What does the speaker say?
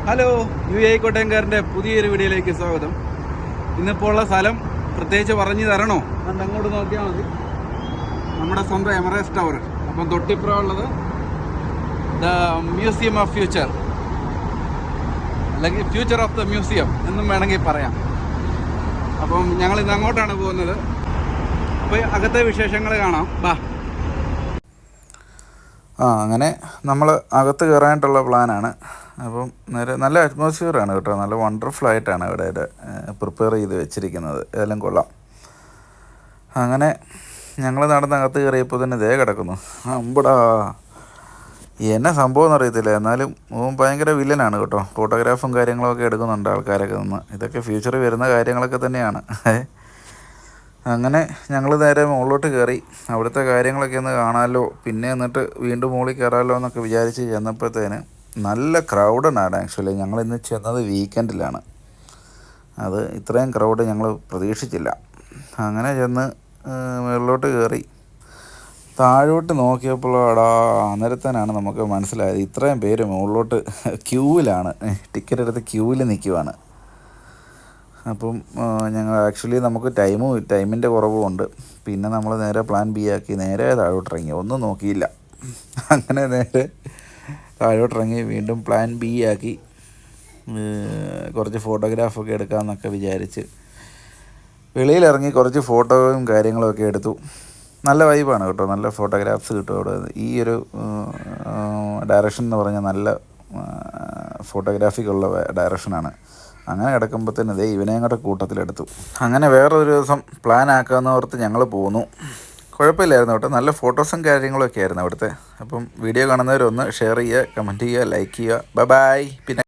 Hello, UAE കോട്ടയംകാരൻ്റെ പുതിയൊരു വീഡിയോയിലേക്ക് സ്വാഗതം. ഇന്നിപ്പോൾ ഉള്ള സ്ഥലം പ്രത്യേകിച്ച് പറഞ്ഞു തരണോ? അതുകൊണ്ട് അങ്ങോട്ട് നോക്കിയാൽ മതി. നമ്മുടെ സ്വന്തം എമറേറ്റ്സ് ടവർ. അപ്പം തൊട്ടിപ്പുറം ഉള്ളത് ദ മ്യൂസിയം ഓഫ് ഫ്യൂച്ചർ, അല്ലെങ്കിൽ ഫ്യൂച്ചർ ഓഫ് ദ മ്യൂസിയം എന്നും വേണമെങ്കിൽ പറയാം. അപ്പം ഞങ്ങൾ ഇന്ന് അങ്ങോട്ടാണ് പോകുന്നത്. അപ്പോൾ അകത്തെ വിശേഷങ്ങൾ കാണാം. ബാ. അങ്ങനെ നമ്മൾ അകത്ത് കയറാനായിട്ടുള്ള പ്ലാനാണ്. അപ്പം നല്ല അറ്റ്മോസ്ഫിയറാണ് കേട്ടോ. നല്ല വണ്ടർഫുൾ ആയിട്ടാണ് ഇവിടെ പ്രിപ്പയർ ചെയ്ത് വെച്ചിരിക്കുന്നത്. ഇതെല്ലാം കൊള്ളാം. അങ്ങനെ ഞങ്ങൾ നടന്നകത്ത് കയറിയപ്പോൾ തന്നെ ദേ കിടക്കുന്നു. അമ്പടാ, എന്നെ സംഭവം എന്നറിയത്തില്ല. എന്നാലും ഭയങ്കര വില്ലനാണ് കേട്ടോ. ഫോട്ടോഗ്രാഫും കാര്യങ്ങളൊക്കെ എടുക്കുന്നുണ്ട് ആൾക്കാരൊക്കെ നിന്ന്. ഇതൊക്കെ ഫ്യൂച്ചറിൽ വരുന്ന കാര്യങ്ങളൊക്കെ തന്നെയാണ്. അങ്ങനെ ഞങ്ങൾ നേരെ മുകളിലോട്ട് കയറി. അവിടുത്തെ കാര്യങ്ങളൊക്കെ ഒന്ന് കാണാമല്ലോ, പിന്നെ എന്നിട്ട് വീണ്ടും മുകളിൽ കയറാമല്ലോ എന്നൊക്കെ വിചാരിച്ച് ചെന്നപ്പോഴത്തേന് നല്ല ക്രൗഡാണ്. ആക്ച്വലി ഞങ്ങളിന്ന് ചെന്നത് വീക്കെൻഡിലാണ്. അത് ഇത്രയും ക്രൗഡ് ഞങ്ങൾ പ്രതീക്ഷിച്ചില്ല. അങ്ങനെ ചെന്ന് മുകളിലോട്ട് കയറി താഴോട്ട് നോക്കിയപ്പോൾ അന്നേരത്തേനാണ് നമുക്ക് മനസ്സിലായത് ഇത്രയും പേര് മുകളിലോട്ട് ക്യൂവിലാണ്, ടിക്കറ്റ് എടുത്ത് ക്യൂവിൽ നിൽക്കുവാണ്. അപ്പം ഞങ്ങൾ ആക്ച്വലി നമുക്ക് ടൈമിൻ്റെ കുറവുമുണ്ട്. പിന്നെ നമ്മൾ നേരെ പ്ലാൻ ബി ആക്കി നേരെ താഴോട്ടിറങ്ങി, ഒന്നും നോക്കിയില്ല. അങ്ങനെ നേരെ താഴോട്ടിറങ്ങി വീണ്ടും പ്ലാൻ ബി ആക്കി കുറച്ച് ഫോട്ടോഗ്രാഫൊക്കെ എടുക്കാമെന്നൊക്കെ വിചാരിച്ച് വെളിയിലിറങ്ങി കുറച്ച് ഫോട്ടോയും കാര്യങ്ങളൊക്കെ എടുത്തു. നല്ല വൈബാണ് കേട്ടോ. നല്ല ഫോട്ടോഗ്രാഫ്സ് കിട്ടും അവിടെ. ഈ ഒരു ഡയറക്ഷൻ എന്ന് പറഞ്ഞാൽ നല്ല ഫോട്ടോഗ്രാഫിക്കുള്ള ഡയറക്ഷനാണ്. അങ്ങനെ കിടക്കുമ്പോഴത്തേന് ഇതേ ഇവനെയും കൂടെ കൂട്ടത്തിലെടുത്തു. അങ്ങനെ വേറൊരു ദിവസം പ്ലാൻ ആക്കാമെന്ന് ഓർത്ത് ഞങ്ങൾ പോന്നു. കുഴപ്പമില്ലായിരുന്നു കേട്ടോ. നല്ല ഫോട്ടോസും കാര്യങ്ങളൊക്കെ ആയിരുന്നു അവിടുത്തെ. അപ്പം വീഡിയോ കാണുന്നവരൊന്ന് ഷെയർ ചെയ്യുക, കമൻറ്റ് ചെയ്യുക, ലൈക്ക് ചെയ്യുക. ബൈ. പിന്നെ